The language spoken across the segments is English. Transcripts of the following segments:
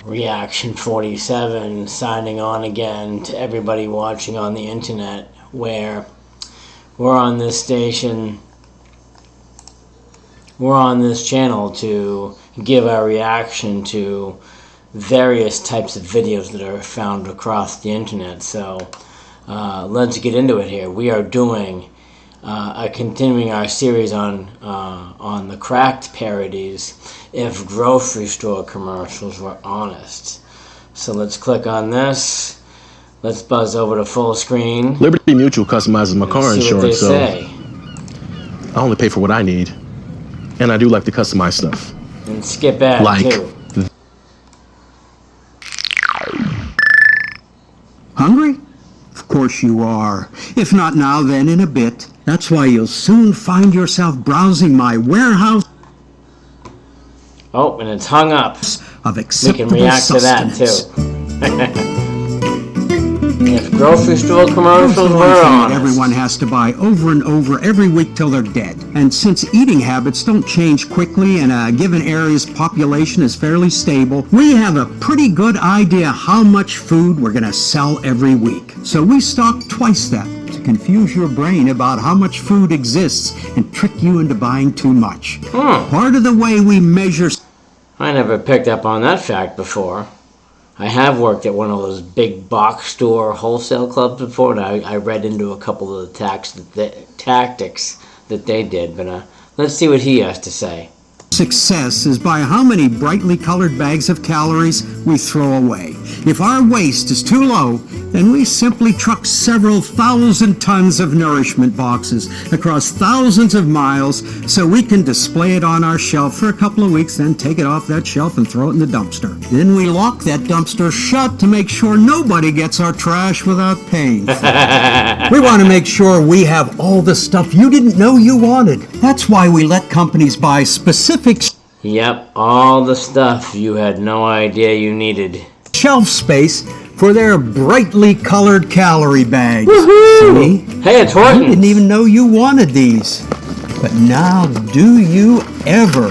Reaction47 signing on again to everybody watching on the internet, where we're on this station, we're on this channel to give our reaction to various types of videos that are found across the internet. So let's get into it here. We are doing continuing our series on the cracked parodies, if grocery store commercials were honest. So let's click on this. Let's buzz over to full screen. Liberty Mutual customizes my car insurance, so say. I only pay for what I need, and I do like to customize stuff. And skip ad like too. Hungry? Of course you are. If not now, then in a bit. That's why you'll soon find yourself browsing my warehouse Oh, and it's hung up. of We acceptable can react to that sustenance. too. If grocery store commercials That's the one were thing that honest. everyone has to buy over and over every week till they're dead. And since eating habits don't change quickly and a given area's population is fairly stable, we have a pretty good idea how much food we're going to sell every week. So we stock twice that to confuse your brain about how much food exists and trick you into buying too much. Part of the way we measure... I never picked up on that fact before. I have worked at one of those big box store wholesale clubs before, and I read into a couple of the tactics that they did. But let's see what he has to say. Success is by how many brightly colored bags of calories we throw away. If our waste is too low, then we simply truck several thousand tons of nourishment boxes across thousands of miles so we can display it on our shelf for a couple of weeks, then take it off that shelf and throw it in the dumpster. Then we lock that dumpster shut to make sure nobody gets our trash without paying for it. We want to make sure we have all the stuff you didn't know you wanted. That's why we let companies buy specific Yep, all the stuff you had no idea you needed. shelf space for their brightly colored calorie bags. Woohoo! See? Hey, it's You Hortons. didn't even know you wanted these. But now, do you ever?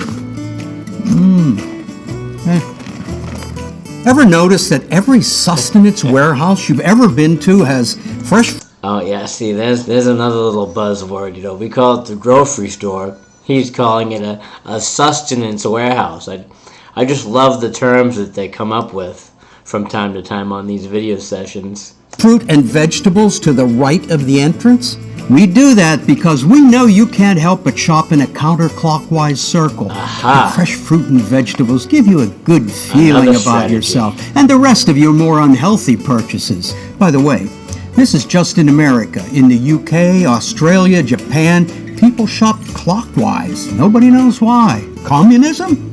Ever notice that every sustenance warehouse you've ever been to has fresh... Oh yeah, see, there's another little buzzword. You know, we call it the grocery store. He's calling it a sustenance warehouse. I just love the terms that they come up with from time to time on these video sessions. fruit and vegetables to the right of the entrance? We do that because we know you can't help but shop in a counterclockwise circle. Aha. The fresh fruit and vegetables give you a good feeling Another about strategy. yourself and the rest of your more unhealthy purchases. By the way, this is just in America. In the UK, Australia, Japan, people shop clockwise. Nobody knows why. Communism?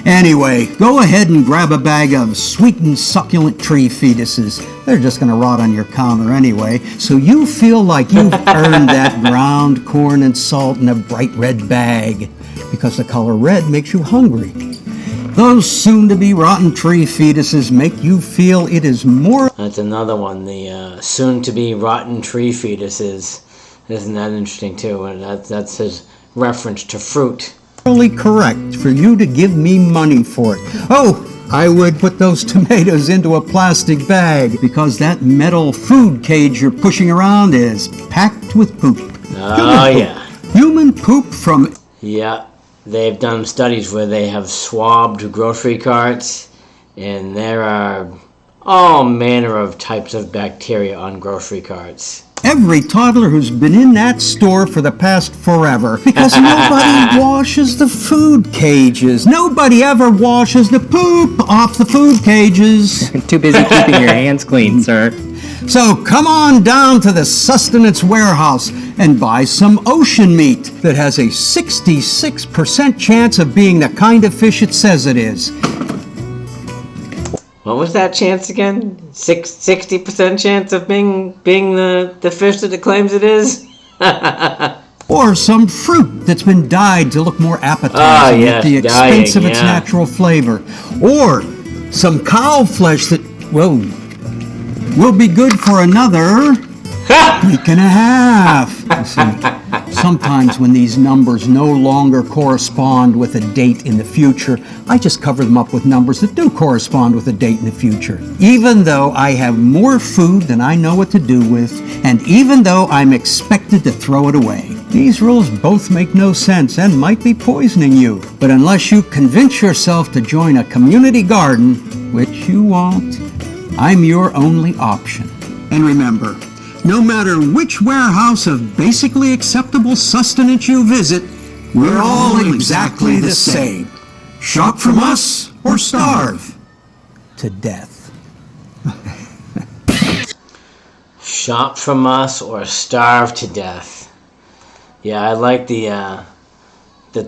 Anyway, go ahead and grab a bag of sweet and succulent tree fetuses. They're just going to rot on your counter anyway, so you feel like you've earned that ground corn and salt in a bright red bag, because the color red makes you hungry. Those soon-to-be rotten tree fetuses make you feel it is more... That's another one, the soon-to-be rotten tree fetuses. Isn't that interesting too? And that's his reference to fruit. correct for you to give me money for it. Oh, I would put those tomatoes into a plastic bag because that metal food cage you're pushing around is packed with poop. Oh yeah. Human poop from... Yeah, they've done studies where they have swabbed grocery carts, and there are all manner of types of bacteria on grocery carts. every toddler who's been in that store for the past forever, because nobody washes the food cages. Nobody ever washes the poop off the food cages. Too busy keeping your hands clean, sir. So come on down to the sustenance warehouse and buy some ocean meat that has a 66% chance of being the kind of fish it says it is. What was that chance again? 60% chance of being the fish that it claims it is? Or some fruit that's been dyed to look more appetizing yes, at the expense dyeing, of its yeah. natural flavor. Or some cow flesh that, well, will be good for another week and a half. You see. Sometimes when these numbers no longer correspond with a date in the future, I just cover them up with numbers that do correspond with a date in the future. Even though I have more food than I know what to do with, and even though I'm expected to throw it away. These rules both make no sense and might be poisoning you. But unless you convince yourself to join a community garden, which you won't, I'm your only option. And remember, no matter which warehouse of basically acceptable sustenance you visit, we're all exactly the same. Shop from us or starve to death. Shop from us or starve to death. Yeah, I like the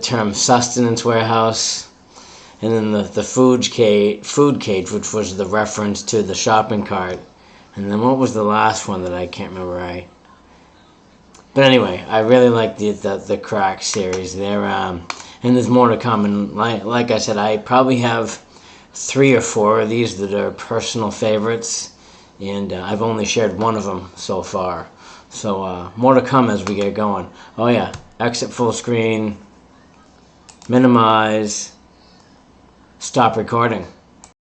term sustenance warehouse. And then the food cage, which was the reference to the shopping cart. And then what was the last one that I can't remember? But anyway, I really like the Crack series. They're and there's more to come. And like I said, I probably have 3 or 4 of these that are personal favorites, and I've only shared one of them so far. So more to come as we get going. Oh yeah, exit full screen, minimize, stop recording.